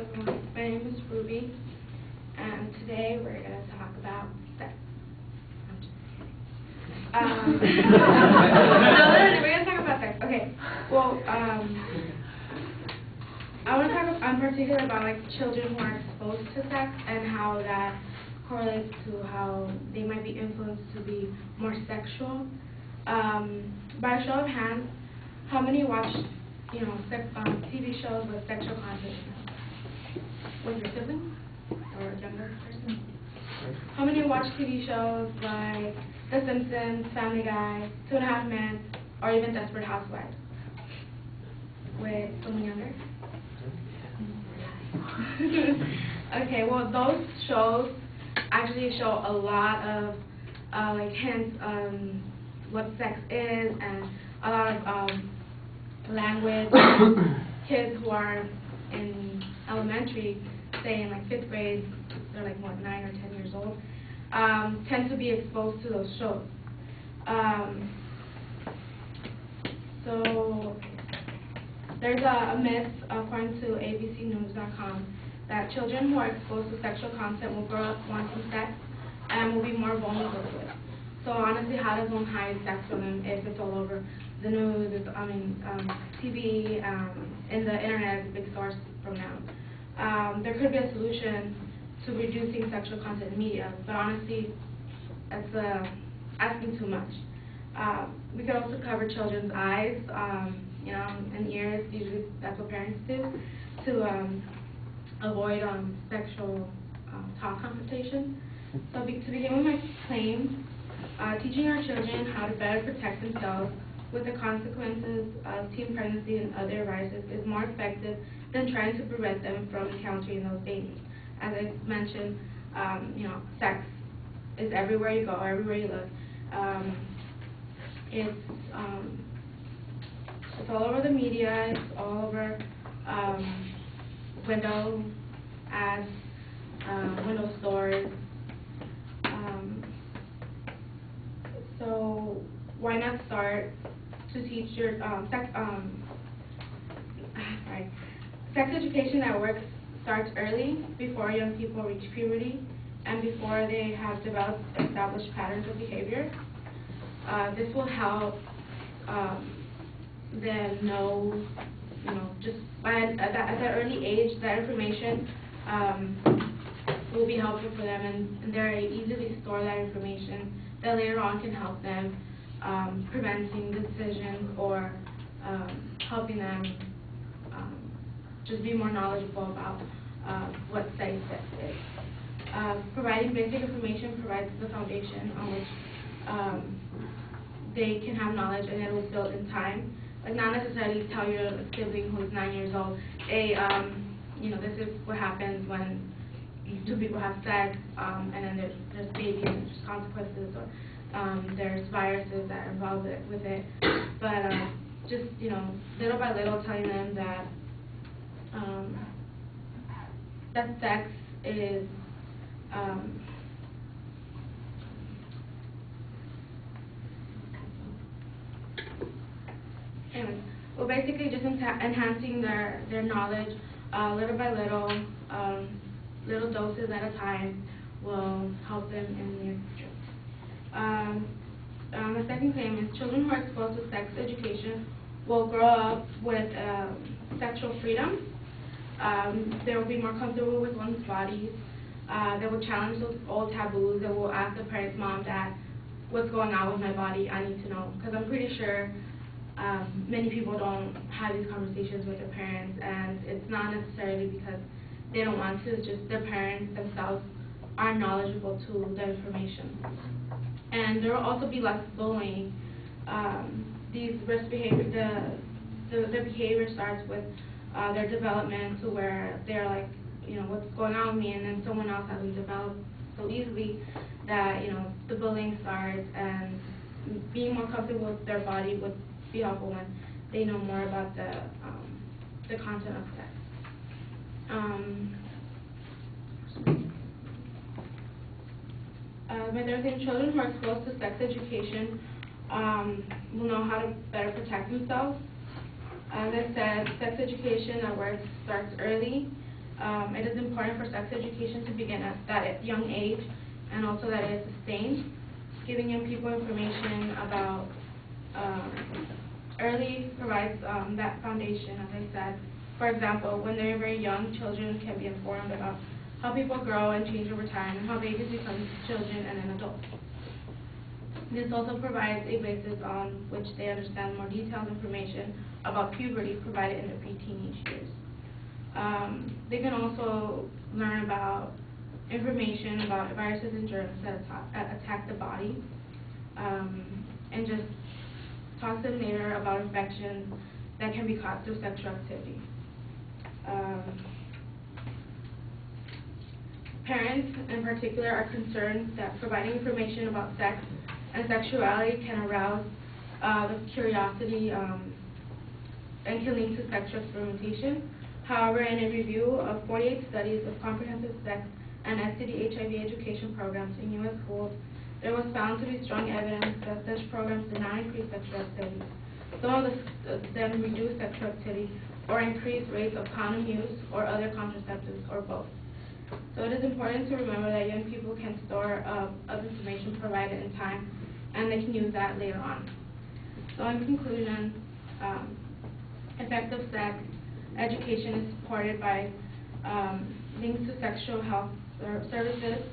everyone. My name is Ruby, and today we're going to talk about sex. I'm just kidding. No, we're going to talk about sex. Okay. Well, I want to talk in particular about like children who are exposed to sex and how that correlates to how they might be influenced to be more sexual. By a show of hands, how many watch, TV shows with sexual content? With your siblings or a younger person? How many watch TV shows like The Simpsons, Family Guy, 2.5 Men, or even Desperate Housewives? With someone younger? Okay, well, those shows actually show a lot of like hints on what sex is, and a lot of language. Kids who are in elementary, say in like 5th grade, they're like what, 9 or 10 years old, tend to be exposed to those shows. So there's a myth, according to abcnews.com, that children who are exposed to sexual content will grow up wanting sex and will be more vulnerable to it. So honestly, how does one hide sex from them if it's all over the news, TV, and the internet is a big source from now? There could be a solution to reducing sexual content in media, but honestly, that's asking too much. We could also cover children's eyes, and ears. Usually, that's what parents do to avoid sexual talk confrontation. So to begin with my claim, teaching our children how to better protect themselves with the consequences of teen pregnancy and other viruses is more effective than trying to prevent them from encountering those dangers. As I mentioned, sex is everywhere you go, everywhere you look. It's all over the media. It's all over window ads, window stores. So why not start to teach your sex education that works starts early, before young people reach puberty and before they have developed established patterns of behavior. This will help them know, just at that early age, that information will be helpful for them, and they easily store that information that later on can help them preventing decisions or helping them just be more knowledgeable about what safe sex is. Providing basic information provides the foundation on which they can have knowledge, and it will build in time. Like, not necessarily tell your sibling who is 9 years old, hey, this is what happens when two people have sex, and then there's babies and there's consequences, or there's viruses that are involved with it. But just, little by little telling them that that sex is well, basically just enhancing their knowledge little by little, little doses at a time will help them in the near future. The second claim is children who are exposed to sex education will grow up with sexual freedom. They will be more comfortable with one's bodies. They will challenge those old taboos. They will ask the parents, mom, dad, what's going on with my body? I need to know. Because I'm pretty sure many people don't have these conversations with their parents, and it's not necessarily because they don't want to, it's just their parents themselves are knowledgeable to the information. And there will also be less bullying. These risk behavior, the behavior starts with their development, to where they're like, what's going on with me, and then someone else hasn't developed so easily that, the bullying starts, and being more comfortable with their body would be helpful when they know more about the content of sex. My third thing, children who are exposed to sex education will know how to better protect themselves. As I said, sex education at work starts early. It is important for sex education to begin at that young age, and also that it is sustained, giving young people information about early provides that foundation, as I said. For example, when they're very young, children can be informed about how people grow and change over time, and how babies become children and then adults. This also provides a basis on which they understand more detailed information about puberty provided in their pre-teenage years. They can also learn about information about viruses and germs that attack the body, and just talk to them later about infections that can be caused through sexual activity. Parents, in particular, are concerned that providing information about sex and sexuality can arouse the curiosity and can lead to sexual experimentation. However, in a review of 48 studies of comprehensive sex and STD/HIV education programs in U.S. schools, there was found to be strong evidence that such programs did not increase sexual activity. Some of them reduce sexual activity or increase rates of condom use or other contraceptives, or both. So it is important to remember that young people can store up information provided in time, and they can use that later on. So in conclusion, effective sex education is supported by links to sexual health services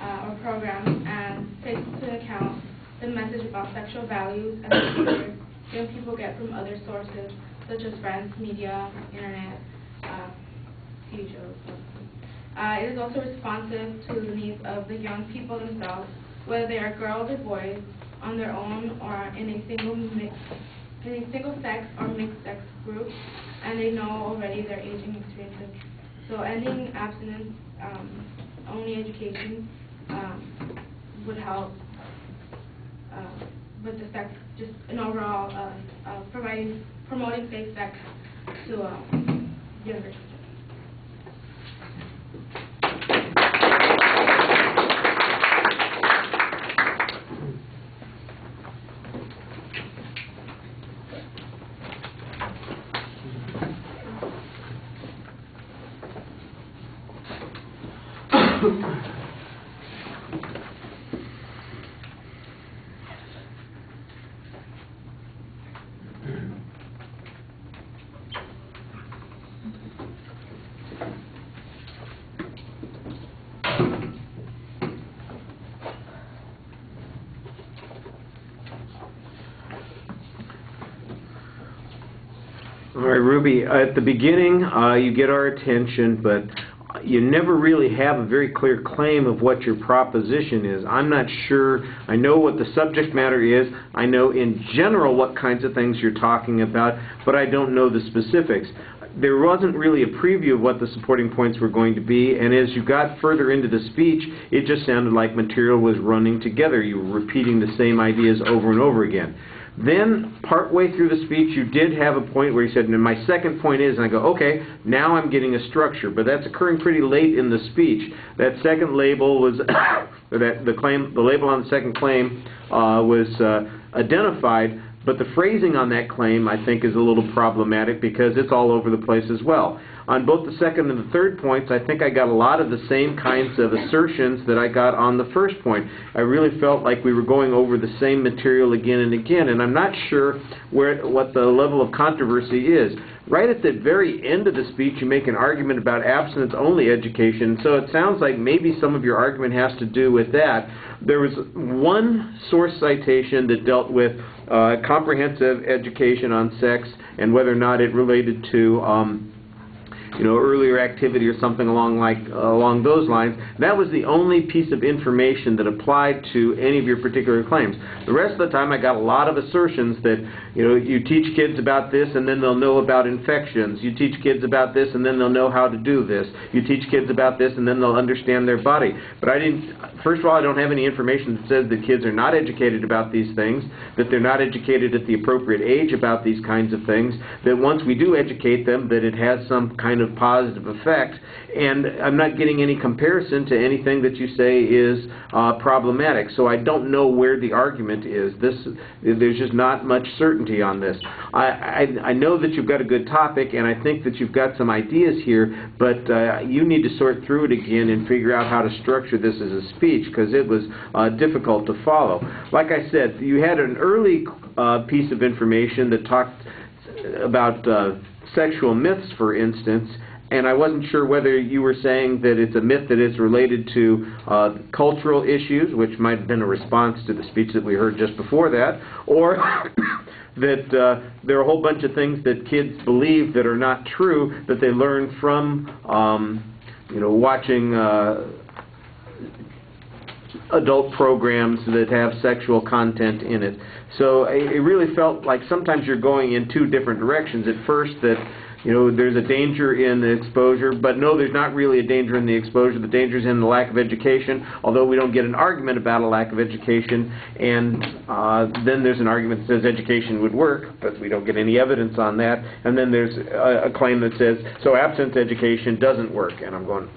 or programs, and takes into account the message about sexual values and behaviors young people get from other sources such as friends, media, internet, TV shows. It is also responsive to the needs of the young people themselves, whether they are girls or boys, on their own or in a single sex or mixed sex group, and they know already their aging experiences. So ending abstinence only education would help with the sex, just an overall promoting safe sex to younger children. All right, Ruby, at the beginning you get our attention, but you never really have a very clear claim of what your proposition is. I'm not sure. I know what the subject matter is. I know in general what kinds of things you're talking about, but I don't know the specifics. There wasn't really a preview of what the supporting points were going to be, and as you got further into the speech, it just sounded like material was running together. You were repeating the same ideas over and over again. Then, partway through the speech, you did have a point where you said, and my second point is, and I go, okay, now I'm getting a structure, but that's occurring pretty late in the speech. That second label was, the label on the second claim was identified, but the phrasing on that claim, I think, is a little problematic because it's all over the place as well. On both the second and the third points, I think I got a lot of the same kinds of assertions that I got on the first point. I really felt like we were going over the same material again and again, and I'm not sure what the level of controversy is. Right at the very end of the speech, you make an argument about abstinence-only education, so it sounds like maybe some of your argument has to do with that. There was one source citation that dealt with comprehensive education on sex and whether or not it related to earlier activity or something along those lines. That was the only piece of information that applied to any of your particular claims. The rest of the time I got a lot of assertions that, you teach kids about this and then they'll know about infections. You teach kids about this and then they'll know how to do this. You teach kids about this and then they'll understand their body. But first of all, I don't have any information that says that kids are not educated about these things, that they're not educated at the appropriate age about these kinds of things, that once we do educate them, that it has some kind kind of positive effect, and I'm not getting any comparison to anything that you say is problematic. So I don't know where the argument is. There's just not much certainty on this. I know that you've got a good topic, and I think that you've got some ideas here, but you need to sort through it again and figure out how to structure this as a speech, because it was difficult to follow. Like I said, you had an early piece of information that talked about sexual myths, for instance, and I wasn't sure whether you were saying that it's a myth that is related to cultural issues, which might have been a response to the speech that we heard just before that, or that there are a whole bunch of things that kids believe that are not true, that they learn from watching adult programs that have sexual content in it. So it really felt like sometimes you're going in two different directions. At first that there's a danger in the exposure, but no, there's not really a danger in the exposure. The danger is in the lack of education, although we don't get an argument about a lack of education. And then there's an argument that says education would work, but we don't get any evidence on that. And then there's a claim that says, so absence education doesn't work. And I'm going,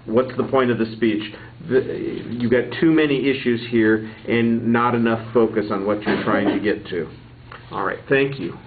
what's the point of the speech? You've got too many issues here and not enough focus on what you're trying to get to. All right, thank you.